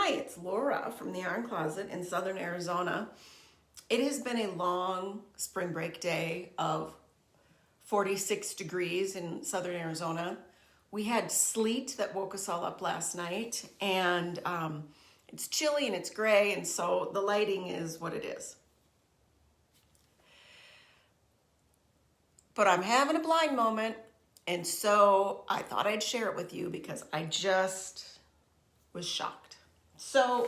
Hi, it's Laura from the Yarn Closet in Southern Arizona. It has been a long spring break day of 46 degrees in Southern Arizona. We had sleet that woke us all up last night, and it's chilly and it's gray, and so the lighting is what it is. But I'm having a blind moment, and so I thought I'd share it with you because I just was shocked. So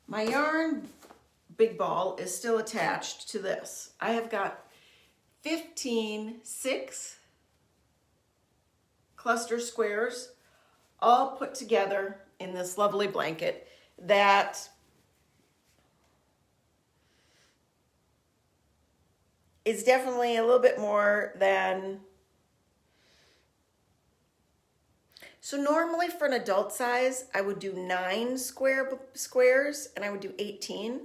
my yarn big ball is still attached to this. I have got 15 6 cluster squares all put together in this lovely blanket that is definitely a little bit more than. So normally for an adult size, I would do 9 squares and I would do 18,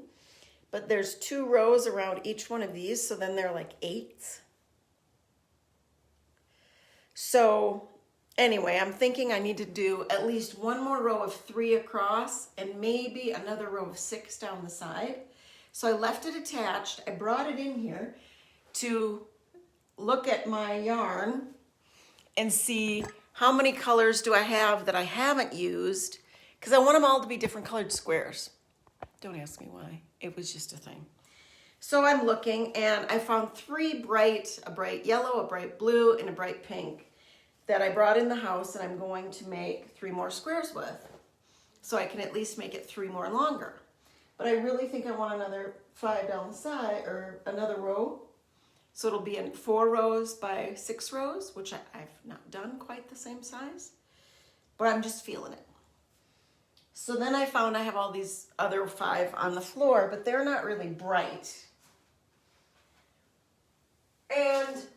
but there's 2 rows around each one of these, so then they're like 8. So anyway, I'm thinking I need to do at least one more row of 3 across and maybe another row of 6 down the side. So I left it attached. I brought it in here to look at my yarn and see how many colors do I have that I haven't used, because I want them all to be different colored squares. Don't ask me why. It was just a thing. So I'm looking and I found 3 a bright yellow, a bright blue, and a bright pink that I brought in the house, and I'm going to make 3 more squares with. So I can at least make it 3 more longer. But I really think I want another 5 down the side, or another row. So it'll be in 4 rows by 6 rows, which I've not done quite the same size, but I'm just feeling it. So then I found I have all these other 5 on the floor, but they're not really bright. But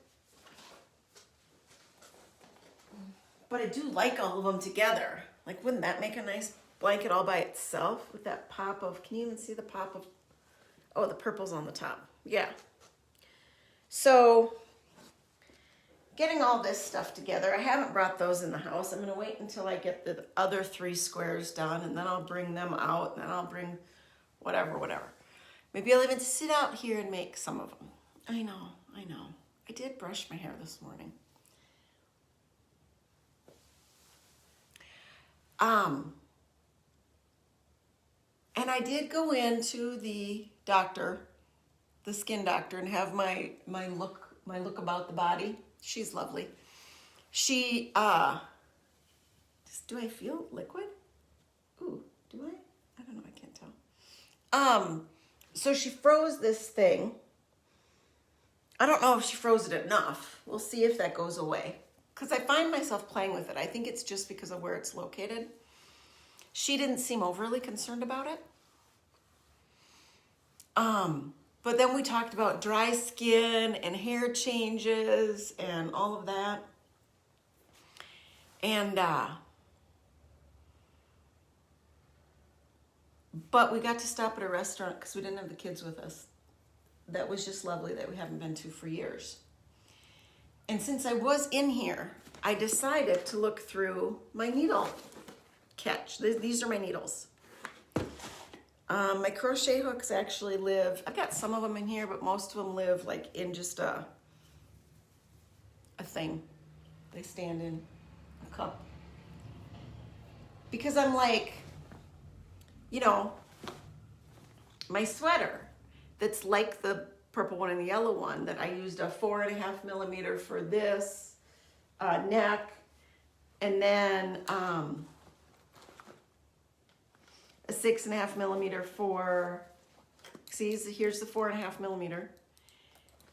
I do like all of them together. Like, wouldn't that make a nice blanket all by itself with that pop of, can you even see the pop of, oh, the purple's on the top. Yeah. So getting all this stuff together, I haven't brought those in the house. I'm going to wait until I get the other 3 squares done, and then I'll bring them out, and then I'll bring whatever. Maybe I'll even sit out here and make some of them. I know. I did brush my hair this morning. And I did go into the doctor, the skin doctor, and have my look about the body. She's lovely. She do I feel liquid? Ooh, do I don't know, I can't tell. So she froze this thing. I don't know if she froze it enough. We'll see if that goes away, because I find myself playing with it. I think it's just because of where it's located. She didn't seem overly concerned about it. But then we talked about dry skin and hair changes and all of that. And, but we got to stop at a restaurant because we didn't have the kids with us. That was just lovely, that we haven't been to for years. And since I was in here, I decided to look through my needle catch. These are my needles. My crochet hooks actually live, I've got some of them in here, but most of them live like in just a thing. They stand in a cup. Because I'm like, my sweater that's like the purple one and the yellow one, that I used a 4.5 millimeter for this neck, and then a 6.5 millimeter for, see, here's the 4.5 millimeter,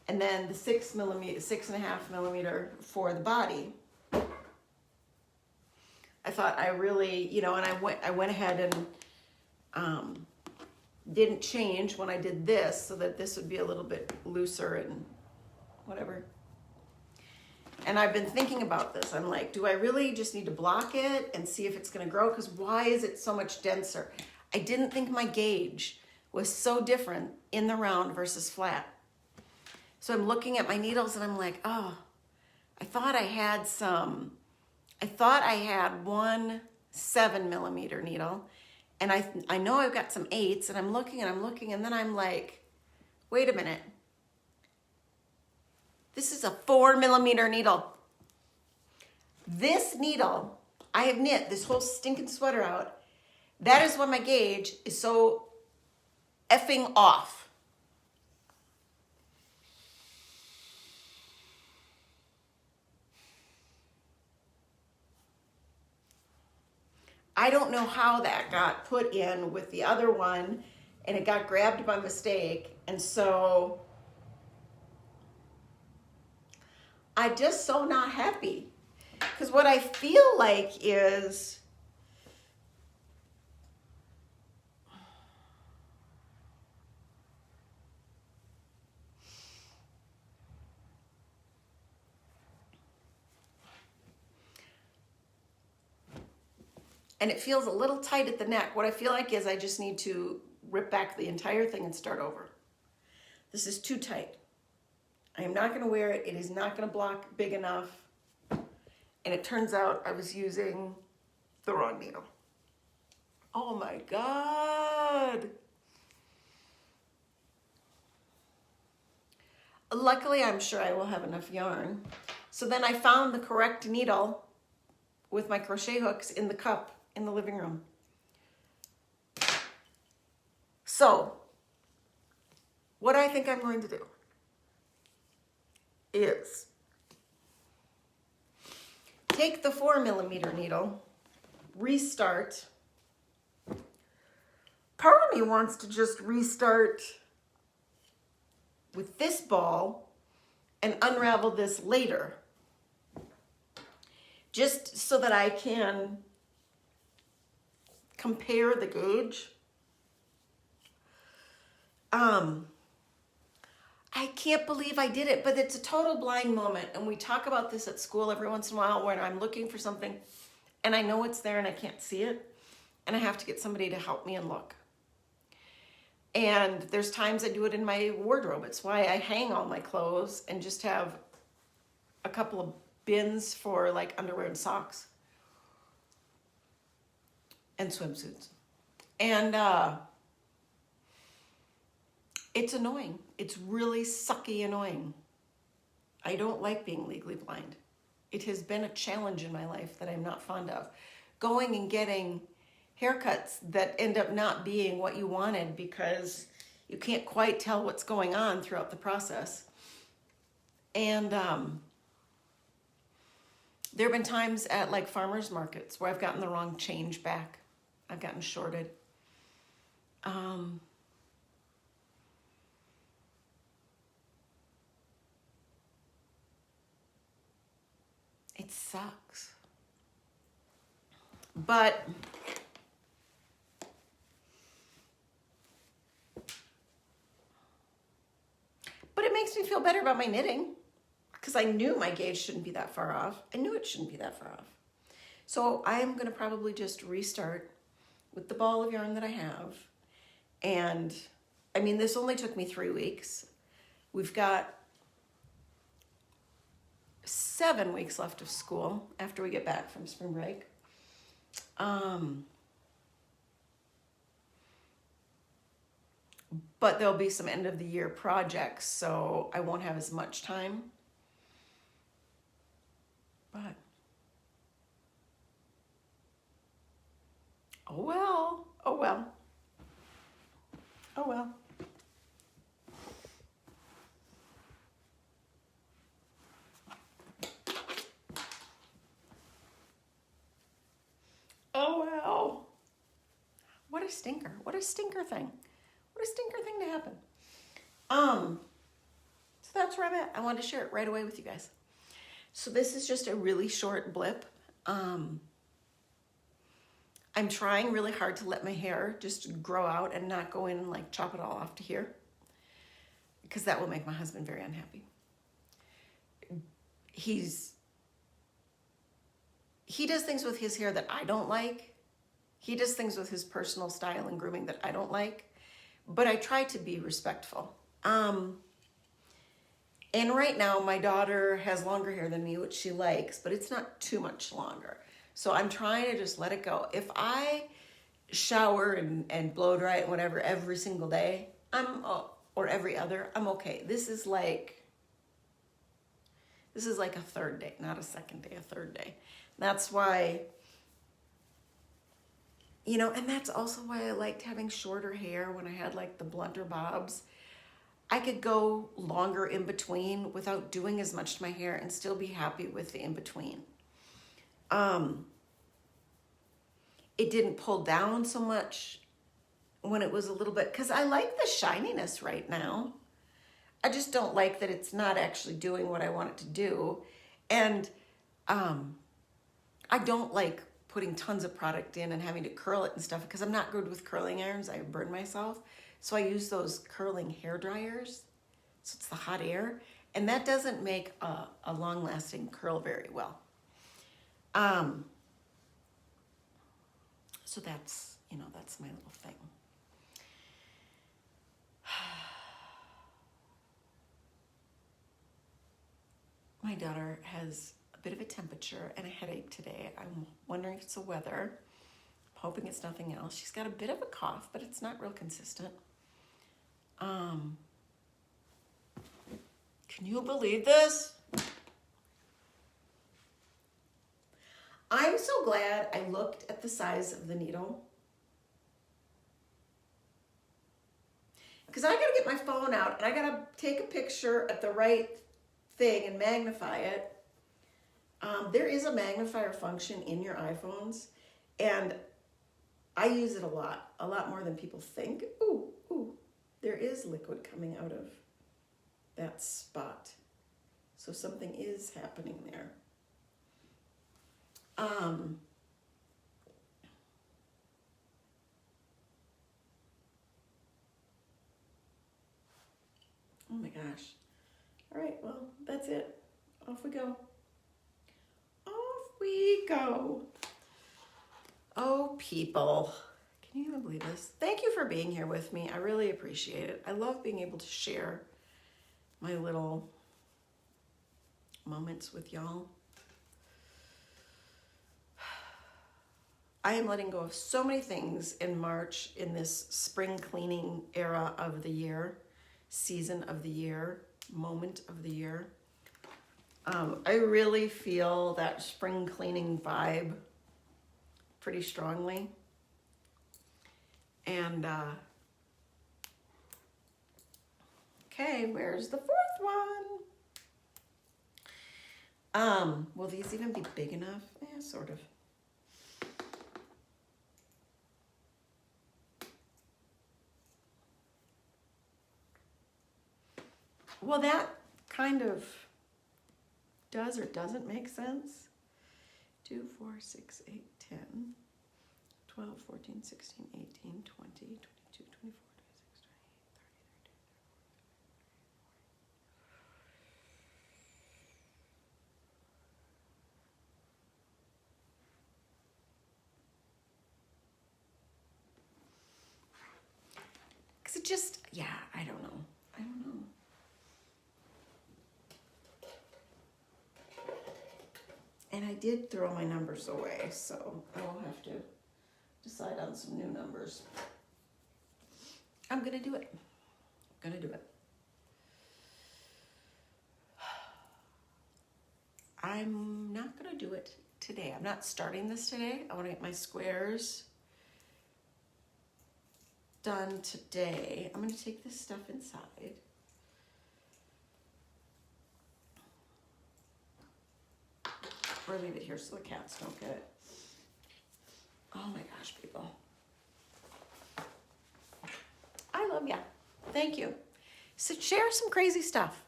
and then the 6.5 millimeter for the body. I thought I really, and I went ahead and didn't change when I did this, so that this would be a little bit looser and whatever. And I've been thinking about this. I'm like, do I really just need to block it and see if it's going to grow? Because why is it so much denser? I didn't think my gauge was so different in the round versus flat. So I'm looking at my needles and I'm like, oh, I thought I had one 7mm needle. And I know I've got some 8s, and I'm looking, and then I'm like, wait a minute. This is a 4mm needle. This needle, I have knit this whole stinking sweater out. That is why my gauge is so effing off. I don't know how that got put in with the other one, and it got grabbed by mistake. And so I'm just so not happy. Because what I feel like is, and it feels a little tight at the neck. What I feel like is I just need to rip back the entire thing and start over. This is too tight. I am not going to wear it. It is not going to block big enough. And it turns out I was using the wrong needle. Oh my God. Luckily, I'm sure I will have enough yarn. So then I found the correct needle with my crochet hooks in the cup in the living room. So what I think I'm going to do is take the 4mm needle, restart. Part of me wants to just restart with this ball and unravel this later, just so that I can compare the gauge. I can't believe I did it, but it's a total blind moment. And we talk about this at school every once in a while when I'm looking for something and I know it's there and I can't see it. And I have to get somebody to help me and look. And there's times I do it in my wardrobe. It's why I hang all my clothes and just have a couple of bins for like underwear and socks and swimsuits. And it's annoying. It's really sucky annoying. I don't like being legally blind. It has been a challenge in my life that I'm not fond of. Going and getting haircuts that end up not being what you wanted because you can't quite tell what's going on throughout the process. And there have been times at like farmers markets where I've gotten the wrong change back. I've gotten shorted. It sucks. But it makes me feel better about my knitting because I knew my gauge shouldn't be that far off. I knew it shouldn't be that far off. So I am going to probably just restart with the ball of yarn that I have. And I mean, this only took me 3 weeks. We've got 7 weeks left of school after we get back from spring break. But there'll be some end of the year projects, so I won't have as much time. But, oh well, oh well, oh well. Oh well. What a stinker. What a stinker thing. What a stinker thing to happen. So that's where I'm at. I wanted to share it right away with you guys. So this is just a really short blip. I'm trying really hard to let my hair just grow out and not go in and like chop it all off to here, because that will make my husband very unhappy. He does things with his hair that I don't like. He does things with his personal style and grooming that I don't like, but I try to be respectful. And right now my daughter has longer hair than me, which she likes, but it's not too much longer. So I'm trying to just let it go. If I shower and blow dry and whatever every single day, or every other, I'm okay. This is like a third day, not a second day, a third day. That's why, and that's also why I liked having shorter hair when I had like the blunter bobs. I could go longer in between without doing as much to my hair and still be happy with the in between. It didn't pull down so much when it was a little bit, because I like the shininess right now. I just don't like that it's not actually doing what I want it to do. And I don't like putting tons of product in and having to curl it and stuff, because I'm not good with curling irons. I burn myself. So I use those curling hair dryers. So it's the hot air. And that doesn't make a long-lasting curl very well. So that's my little thing. My daughter has a bit of a temperature and a headache today. I'm wondering if it's the weather. I'm hoping it's nothing else. She's got a bit of a cough, but it's not real consistent. Can you believe this? I'm so glad I looked at the size of the needle, because I gotta get my phone out and I gotta take a picture at the right thing and magnify it. There is a magnifier function in your iPhones, and I use it a lot more than people think. Ooh, there is liquid coming out of that spot. So something is happening there. Oh my gosh. All right, well, that's it. Off we go. Off we go. Oh, people. Can you even believe this? Thank you for being here with me. I really appreciate it. I love being able to share my little moments with y'all. I am letting go of so many things in March, in this spring cleaning era of the year, season of the year, moment of the year. I really feel that spring cleaning vibe pretty strongly. And, okay, where's the fourth one? Will these even be big enough? Yeah, sort of. Well, that kind of does or doesn't make sense. 2, 4, 6, 8, 10, 12, 14, 16, 18, 20, 22, 24, 26, 28, 30, 31. Because it just, I don't know. And I did throw my numbers away, so I will have to decide on some new numbers. I'm gonna do it. I'm not gonna do it today. I'm not starting this today. I wanna get my squares done today. I'm gonna take this stuff inside. Or leave it here so the cats don't get it. Oh my gosh, people. I love ya. Thank you. So share some crazy stuff.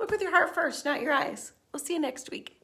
Look with your heart first, not your eyes. We'll see you next week.